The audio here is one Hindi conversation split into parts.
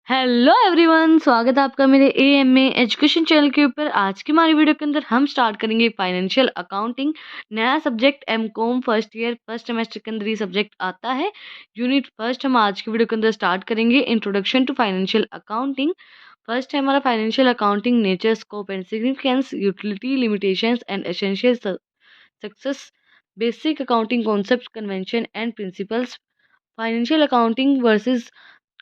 हेलो एवरीवन, स्वागत है आपका मेरे एएमए एजुकेशन चैनल के ऊपर। आज की हमारी वीडियो के अंदर हम स्टार्ट करेंगे फाइनेंशियल अकाउंटिंग, नया subject MCom first year first semester के अंदर ये सब्जेक्ट आता है। यूनिट फर्स्ट हम आज की वीडियो के अंदर स्टार्ट करेंगे, introduction to financial accounting. First है हमारा financial accounting, nature, scope and significance, utility, limitations and essential success, basic accounting concept, convention and principles. Financial accounting versus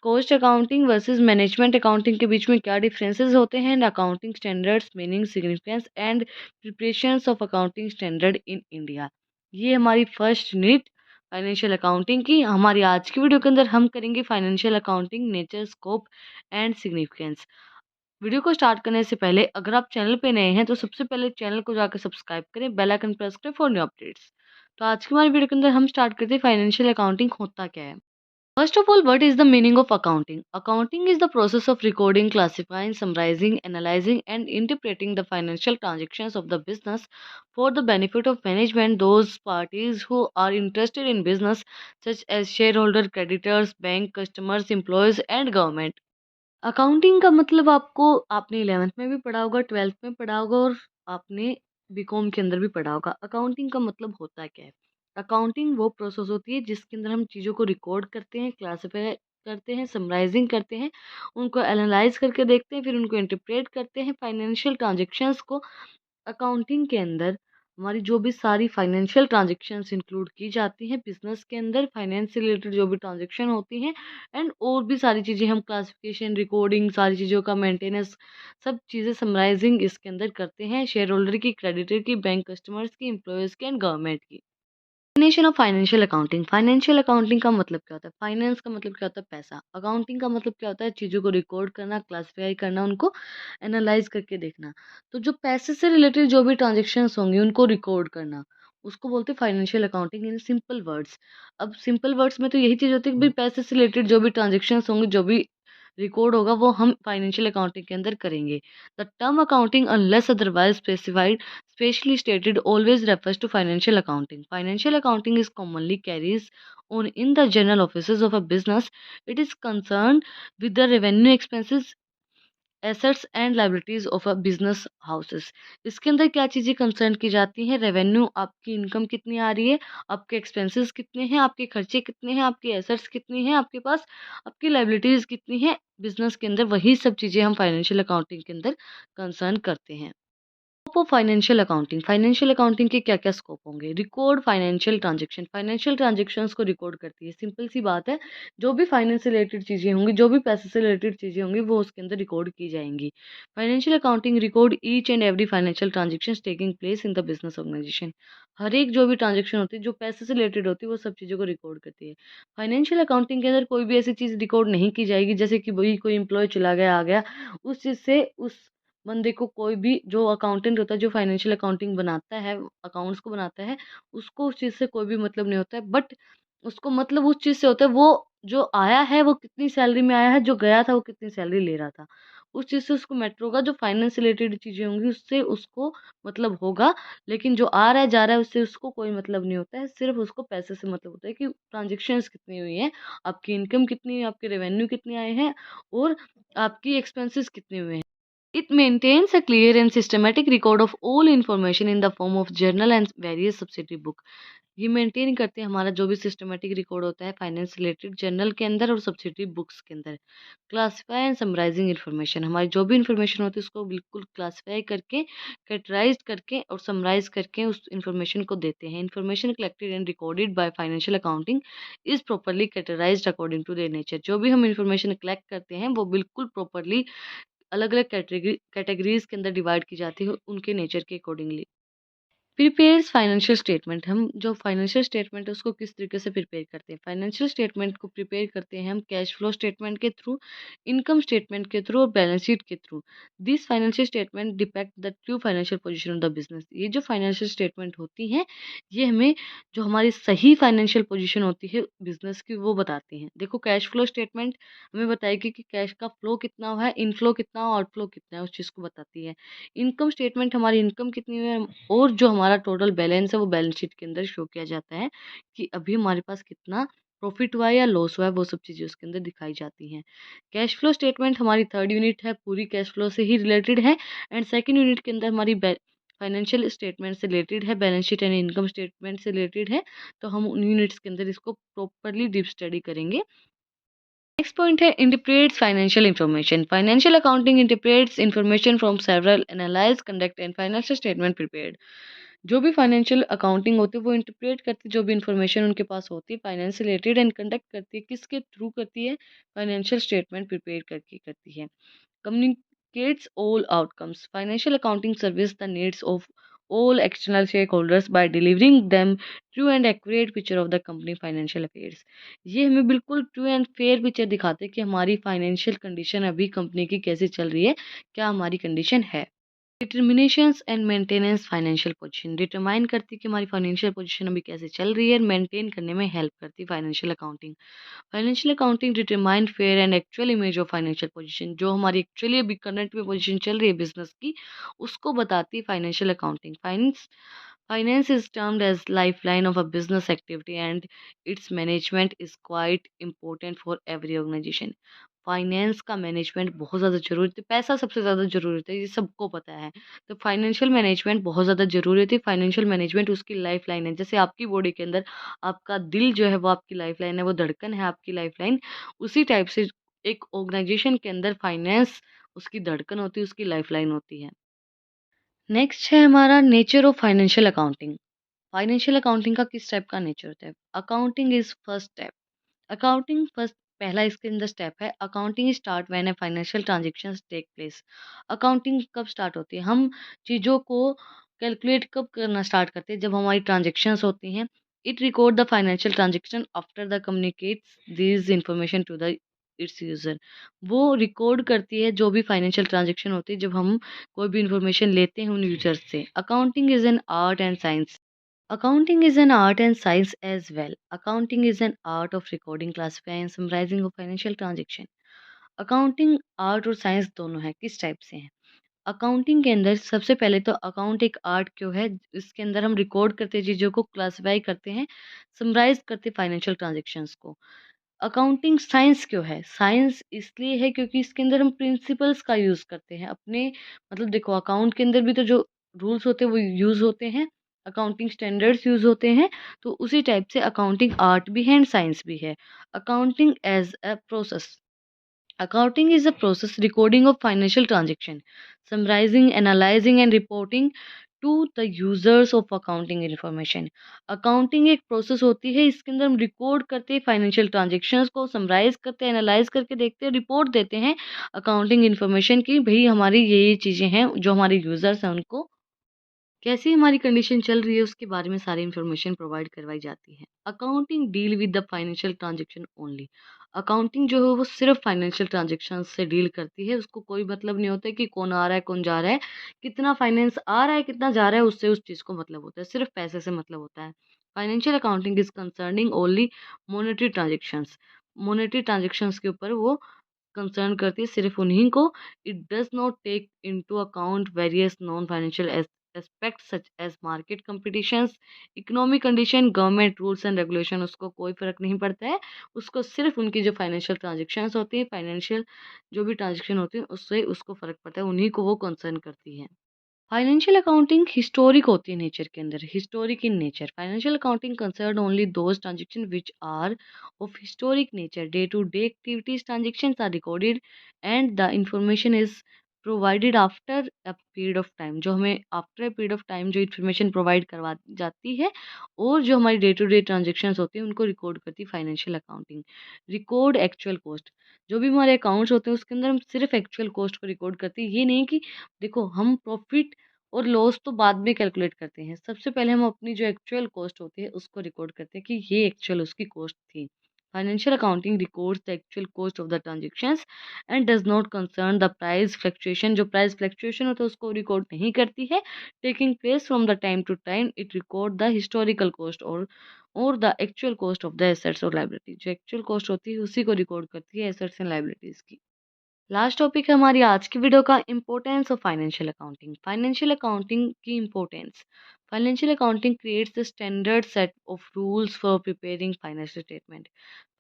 cost accounting versus management accounting के बीच में क्या डिफरेंसेस होते हैं, accounting standards, meaning, significance and preparations of accounting standard in India. ये हमारी फर्स्ट यूनिट फाइनेंशियल अकाउंटिंग की। हमारी आज की वीडियो के अंदर हम करेंगे financial accounting, nature, scope and significance. Video को स्टार्ट करने से पहले अगर आप चैनल पे नए हैं तो सबसे पहले चैनल को जाकर सब्सक्राइब करें, बेल आइकन प्रेस करें फॉर न्यू अपडेट्स। तो आज की हमारी वीडियो के अंदर हम स्टार्ट करते हैं फाइनेंशियल अकाउंटिंग होता क्या है। First of all, what is the meaning of accounting? Accounting is the process of recording, classifying, summarizing, analyzing, and interpreting the financial transactions of the business for the benefit of management, those parties who are interested in business, such as shareholder, creditors, bank, customers, employees, and government. Accounting का मतलब आपने 11th में भी पढ़ा होगा, 12th में पढ़ा होगा और आपने बीकॉम के अंदर भी पढ़ा होगा। अकाउंटिंग का मतलब होता क्या है? अकाउंटिंग वो प्रोसेस होती है जिसके अंदर हम चीज़ों को रिकॉर्ड करते हैं, क्लासिफाई करते हैं, समराइजिंग करते हैं, उनको एनालाइज करके देखते हैं, फिर उनको इंटरप्रेट करते हैं फाइनेंशियल ट्रांजेक्शन्स को। अकाउंटिंग के अंदर हमारी जो भी सारी फाइनेंशियल ट्रांजैक्शंस इंक्लूड की जाती हैं, बिजनेस के अंदर फाइनेंस से रिलेटेड जो भी ट्रांजैक्शन होती हैं, एंड और भी सारी चीज़ें हम क्लासिफिकेशन, रिकॉर्डिंग, सारी चीज़ों का मेंटेनेंस, सब चीज़ें समराइजिंग इसके अंदर करते हैं, शेयर होल्डर की, क्रेडिटर की, बैंक कस्टमर्स की, एम्प्लॉयज़ की एंड गवर्नमेंट की। Definition of financial accounting. Financial accounting का मतलब क्या होता है? फाइनेंस का मतलब क्या होता है? पैसा। अकाउंटिंग का मतलब क्या होता है? चीज़ों को रिकॉर्ड करना, क्लासिफाई करना, उनको एनालाइज करके देखना। तो जो पैसे से रिलेटेड जो भी ट्रांजेक्शन्स होंगी उनको रिकॉर्ड करना, उसको बोलते हैं financial accounting in simple words. अब सिंपल वर्ड्स में तो यही चीज़ होती है कि भाई पैसे से रिलेटेड जो भी ट्रांजेक्शन्स होंगे, जो भी रिकॉर्ड होगा वो हम फाइनेंशियल अकाउंटिंग के अंदर करेंगे। The term accounting unless otherwise specified specially stated always refers to financial accounting. Financial accounting is commonly carries on in the general offices of a business. It is concerned with the revenue, expenses, assets and liabilities of a business houses. इसके अंदर क्या चीज़ें कंसर्न की जाती हैं? रेवेन्यू, आपकी इनकम कितनी आ रही है, आपके एक्सपेंसेस कितने हैं, आपके खर्चे कितने हैं, आपकी एसेट्स कितनी हैं आपके पास, आपकी लाइबिलिटीज कितनी है बिजनेस के अंदर, वही सब चीज़ें हम फाइनेंशियल अकाउंटिंग के अंदर कंसर्न करते हैं। Scope of financial accounting. Financial accounting के क्या क्या स्कोप होंगे? Record financial transaction, financial transactions को रिकॉर्ड करती है। सिंपल सी बात है, जो भी फाइनेंस से रिलेटेड चीज़ें होंगी, जो भी पैसे से रिलेटेड चीज़ें होंगी, वो उसके अंदर रिकॉर्ड की जाएंगी। Financial accounting record each and every financial transaction taking place in the business organization. हर एक जो भी ट्रांजेक्शन होती है जो पैसे से रिलेटेड होती है वो सब चीज़ों को रिकॉर्ड करती है। फाइनेंशियल अकाउंटिंग के अंदर कोई भी ऐसी चीज़ रिकॉर्ड नहीं की जाएगी जैसे कि वही कोई एम्प्लॉय चला गया, आ गया, उस चीज़ से उस बंदे को कोई भी जो अकाउंटेंट होता है, जो फाइनेंशियल अकाउंटिंग बनाता है, अकाउंट्स को बनाता है, उसको उस चीज़ से कोई भी मतलब नहीं होता है। बट उसको मतलब उस चीज़ से होता है, वो जो आया है वो कितनी सैलरी में आया है, जो गया था वो कितनी सैलरी ले रहा था। उस चीज़ से उसको मैटर होगा, जो फाइनेंस रिलेटेड चीज़ें होंगी उससे उसको मतलब होगा, लेकिन जो आ रहा है, जा रहा है, उससे उसको कोई मतलब नहीं होता है। सिर्फ़ उसको पैसे से मतलब होता है कि ट्रांज़ैक्शंस कितनी हुई हैं, आपकी इनकम कितनी है, आपके रेवेन्यू कितने आए हैं और आपकी एक्सपेंसेस कितने हुए हैं। It maintains a clear and systematic record of all information in the form of journal and various subsidiary book. ये मेंटेन करते हैं हमारा जो भी सिस्टमेटिक रिकॉर्ड होता है फाइनेंस रिलेटेड, जर्नल के अंदर और सब्सिडरी बुक्स के अंदर। क्लासिफाई एंड समराइजिंग इन्फॉर्मेशन, हमारी जो भी इन्फॉर्मेशन होती है उसको बिल्कुल क्लासिफाई करके, कैटेगराइज करके और समराइज करके उस इन्फॉर्मेशन को देते हैं। Information collected and recorded by financial accounting is properly categorised according to their nature. जो भी हम इन्फॉर्मेशन कलेक्ट करते हैं वो बिल्कुल प्रॉपरली अलग-अलग कैटेगरीज़ के अंदर डिवाइड की जाती है उनके नेचर के अकॉर्डिंगली। प्रिपेयर्स फाइनेंशियल स्टेटमेंट, हम जो फाइनेंशियल स्टेटमेंट है उसको किस तरीके से प्रिपेयर करते हैं? फाइनेंशियल स्टेटमेंट को प्रिपेयर करते हैं हम कैश फ्लो स्टेटमेंट के थ्रू, इनकम स्टेटमेंट के थ्रू और बैलेंस शीट के through. This financial statement depict the true financial position of the business. ये जो फाइनेंशियल स्टेटमेंट होती हैं, ये हमें जो हमारी सही फाइनेंशियल पोजीशन होती है बिजनेस की वो बताती हैं। देखो, कैश फ्लो स्टेटमेंट हमें बताएगी कि कैश का फ्लो कितना हुआ है, इनफ्लो कितना और आउटफ्लो कितना है, उस चीज़ को बताती है। इनकम स्टेटमेंट हमारी इनकम कितनी है और जो हमारा टोटल बैलेंस है वो बैलेंस शीट के अंदर शो किया जाता है कि अभी हमारे पास कितना प्रॉफिट हुआ है या लॉस हुआ है, वो सब चीज़ें उसके अंदर दिखाई जाती हैं। कैश फ्लो स्टेटमेंट हमारी थर्ड यूनिट है, पूरी कैश फ्लो से ही रिलेटेड है। एंड सेकंड यूनिट के अंदर हमारी फाइनेंशियल स्टेटमेंट से रिलेटेड है, balance sheet and income statement से रिलेटेड है। तो हम उन यूनिट्स के अंदर इसको प्रॉपरली डीप स्टडी करेंगे। नेक्स्ट पॉइंट है interprets financial information. Financial accounting interprets information from several analyse conduct and financial statement prepared. जो भी फाइनेंशियल अकाउंटिंग होती है वो इंटरप्रेट करती है जो भी इंफॉर्मेशन उनके पास होती है फाइनेंस से रिलेटेड, एंड कंडक्ट करती है किसके थ्रू करती है, फाइनेंशियल स्टेटमेंट प्रिपेयर करके करती है। Communicates all outcomes. Financial accounting serves the needs of all external stakeholders by delivering them true and accurate picture of the company financial affairs. ये हमें बिल्कुल ट्रू एंड फेयर पिक्चर दिखाते हैं कि हमारी फाइनेंशियल कंडीशन अभी कंपनी की कैसे चल रही है, क्या हमारी कंडीशन है। Determinations and maintenance financial position determine करती है कि हमारी फाइनेंशियल पोजीशन अभी कैसे चल रही है, मेंटेन करने में हेल्प करती है financial accounting. Financial accounting determine fair and actual image of financial position. जो हमारी एक्चुअली अभी करंट में पोजीशन चल रही है बिजनेस की, उसको बताती है financial accounting. Finance is termed as life line of a business activity and its management is quite important for every organisation. Finance का मैनेजमेंट बहुत ज़्यादा ज़रूरी है, पैसा सबसे ज़्यादा ज़रूरी होता है, ये सबको पता है। तो फाइनेंशियल मैनेजमेंट बहुत ज़्यादा ज़रूरी होती है। फाइनेंशियल मैनेजमेंट उसकी लाइफ लाइन है। जैसे आपकी बॉडी के अंदर आपका दिल जो है वो आपकी लाइफ लाइन है, वो धड़कन है आपकी लाइफ लाइन। उसी टाइप से एक ऑर्गेनाइजेशन के अंदर फाइनेंस उसकी धड़कन होती है, उसकी लाइफ लाइन होती है। नेक्स्ट है हमारा nature of financial accounting. Financial accounting का किस टाइप का नेचर होता है। Accounting is first step. Accounting first पहला इसके अंदर स्टेप है। Accounting start when a financial transactions take place. Accounting कब स्टार्ट होती है, हम चीज़ों को कैलकुलेट कब करना स्टार्ट करते हैं, जब हमारी ट्रांजैक्शंस होती हैं। It record the financial transaction after the communicates this information to the its user. वो रिकॉर्ड करती है जो भी फाइनेंशियल ट्रांजैक्शन होती है जब हम कोई भी इंफॉर्मेशन लेते हैं उन यूजर से। Accounting is an art and science. Accounting is an art and science as well. Accounting is an art of recording, classifying, and summarizing of financial transaction. Accounting art और साइंस दोनों है। किस टाइप से है। अकाउंटिंग के अंदर सबसे पहले तो अकाउंट एक आर्ट क्यों है, इसके अंदर हम रिकॉर्ड करते हैं चीज़ों को, क्लासिफाई करते हैं, समराइज करते हैं फाइनेंशियल ट्रांजेक्शन्स को। अकाउंटिंग साइंस क्यों है, साइंस इसलिए है क्योंकि इसके अंदर हम प्रिंसिपल्स का यूज़ करते हैं अपने, मतलब देखो अकाउंट के अंदर भी तो जो रूल्स होते हैं वो यूज़ होते हैं, अकाउंटिंग स्टैंडर्ड्स यूज़ होते हैं। तो उसी टाइप से अकाउंटिंग आर्ट भी है एंड साइंस भी है। Accounting as a process. Accounting is a process recording of financial transaction, summarizing, analyzing and reporting to the users of accounting information. Accounting एक प्रोसेस होती है, इसके अंदर हम रिकॉर्ड करते हैं फाइनेंशियल ट्रांजेक्शन्स को, समराइज करते हैं, एनालाइज करके देखते हैं, रिपोर्ट देते हैं अकाउंटिंग इन्फॉर्मेशन की, भाई हमारी ये चीज़ें हैं जो हमारे यूजर्स हैं उनको कैसी हमारी कंडीशन चल रही है उसके बारे में सारी इन्फॉर्मेशन प्रोवाइड करवाई जाती है। Accounting deal with the financial transaction only. Accounting जो है वो सिर्फ फाइनेंशियल ट्रांजैक्शन से डील करती है, उसको कोई मतलब नहीं होता है कि कौन आ रहा है कौन जा रहा है, कितना फाइनेंस आ रहा है कितना जा रहा है, उससे उस चीज़ को मतलब होता है, सिर्फ पैसे से मतलब होता है। Financial accounting is concerning only monetary transactions. Monetary transactions के ऊपर वो कंसर्न करती है, सिर्फ उन्हीं को। It does not take into account various non financial aspects such as market competitions, economic condition, government rules and regulation, उसको कोई फ़र्क नहीं पड़ता है। उसको सिर्फ उनकी जो फाइनेंशियल ट्रांजेक्शन्स होती हैं, फाइनेंशियल जो भी ट्रांजेक्शन होती है उससे उसको फ़र्क पड़ता है, उन्हीं को वो कंसर्न करती है। फाइनेंशियल अकाउंटिंग हिस्टोरिक होती है नेचर के अंदर, historic in nature. Financial accounting concern only those transaction which are of historic nature. Day to day activities transactions are recorded and the information is provided after a period of time. जो हमें after a period of time जो इन्फॉर्मेशन प्रोवाइड करवा जाती है और जो हमारी डे टू डे ट्रांजेक्शन्स होती हैं उनको रिकॉर्ड करती है financial accounting. Record actual cost. जो भी हमारे अकाउंट्स होते हैं उसके अंदर हम सिर्फ एक्चुअल कॉस्ट को रिकॉर्ड करते हैं। ये नहीं कि देखो हम प्रॉफिट और लॉस तो बाद में कैलकुलेट करते हैं। सबसे पहले हम अपनी जो एक्चुअल कॉस्ट होती है उसको रिकॉर्ड करते हैं कि ये एक्चुअल उसकी कॉस्ट थी। Financial accounting records the actual cost of the transactions and does not concern the price fluctuation. जो प्राइस फ्लक्चुएशन होता है उसको रिकॉर्ड नहीं करती है। Taking place from the time to time it record the historical cost और the actual cost of the assets और लायबिलिटी। जो एक्चुअल कॉस्ट होती है उसी को रिकॉर्ड करती है एसेट्स एंड लायबिलिटीज की। लास्ट टॉपिक है हमारी आज की वीडियो का, importance of financial accounting. Financial accounting की importance. Financial accounting creates the standard set of rules for preparing financial statement.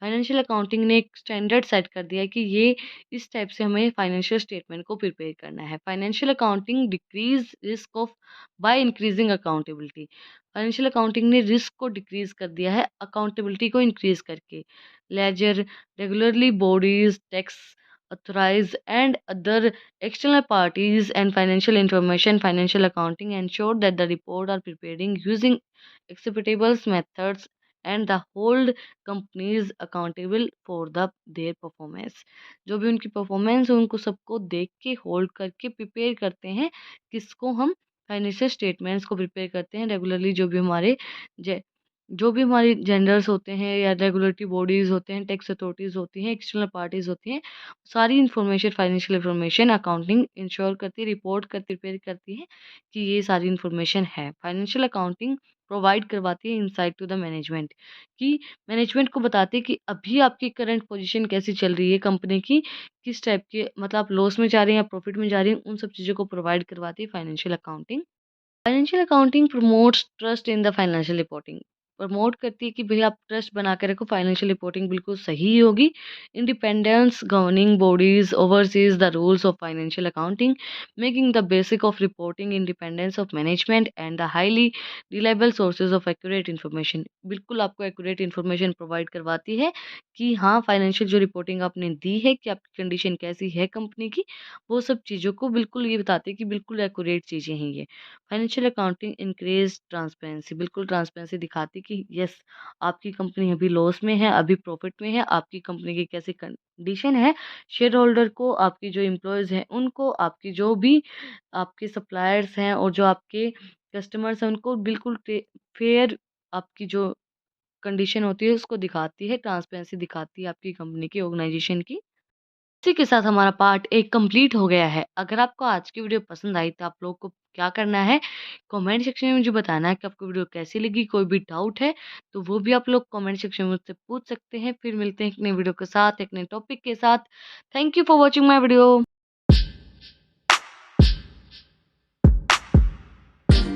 Financial accounting ने एक स्टैंडर्ड सेट कर दिया है कि ये इस टाइप से हमें फाइनेंशियल स्टेटमेंट को प्रिपेयर करना है। Financial accounting decrease risk of by increasing accountability. Financial accounting ने रिस्क को डिक्रीज कर दिया है अकाउंटेबिलिटी को इंक्रीज करके। Ledger regularly bodies tax authorized and other external parties and financial information. Financial accounting ensure that the report are preparing using acceptable methods and the hold companies accountable for their performance। जो भी उनकी परफॉर्मेंस है उनको सबको देख के होल्ड करके प्रिपेयर करते हैं। किसको हम फाइनेंशियल स्टेटमेंट्स को प्रिपेयर करते हैं रेगुलरली। जो भी हमारे जेंडर्स होते हैं या रेगुलेटरी बॉडीज़ होते हैं, टैक्स अथॉरिटीज़ होती हैं, एक्सटर्नल पार्टीज़ होती हैं, सारी information financial information accounting ensure करती है, रिपोर्ट करती प्रिपेयर करती है कि ये सारी इन्फॉर्मेशन है। फाइनेंशियल अकाउंटिंग प्रोवाइड करवाती है इनसाइट टू द मैनेजमेंट कि मैनेजमेंट को बताती है कि अभी आपकी करंट पोजीशन कैसी चल रही है कंपनी की, किस टाइप के मतलब आप लॉस में जा रहे हैं या प्रॉफिट में जा रहे हैं, उन सब चीज़ों को प्रोवाइड करवाती है financial accounting. Financial accounting promotes trust in the financial reporting. Promote करती है कि भई आप ट्रस्ट बना के रखो, फाइनेंशियल रिपोर्टिंग बिल्कुल सही होगी। Independence governing bodies overseas the rules of financial accounting, making the basic of reporting independence of management and the highly reliable sources of accurate information. बिल्कुल आपको एक्यूरेट इन्फॉर्मेशन प्रोवाइड करवाती है कि हाँ, फाइनेंशियल जो रिपोर्टिंग आपने दी है कि आपकी कंडीशन कैसी है कंपनी की, वो सब चीज़ों को बिल्कुल ये बताती है कि बिल्कुल एक्यूरेट चीज़ें हैं ये। Financial accounting increase transparency. बिल्कुल ट्रांसपेरेंसी दिखाती कि यस, आपकी कंपनी अभी लॉस में है, अभी प्रॉफिट में है, आपकी कंपनी की कैसी कंडीशन है, शेयर होल्डर को, आपकी जो एम्प्लॉयज़ हैं उनको, आपकी जो भी आपके सप्लायर्स हैं और जो आपके कस्टमर्स हैं उनको बिल्कुल फेयर आपकी जो कंडीशन होती है उसको दिखाती है, ट्रांसपेरेंसी दिखाती है आपकी कंपनी की, ऑर्गेनाइजेशन की। इसी के साथ हमारा पार्ट 1 कंप्लीट हो गया है। अगर आपको आज की वीडियो पसंद आई तो आप लोग को क्या करना है, कमेंट सेक्शन में मुझे बताना है कि आपको वीडियो कैसी लगी। कोई भी डाउट है तो वो भी आप लोग कमेंट सेक्शन में मुझसे पूछ सकते हैं। फिर मिलते हैं एक नई वीडियो के साथ, एक नए टॉपिक के साथ। Thank you for watching my video.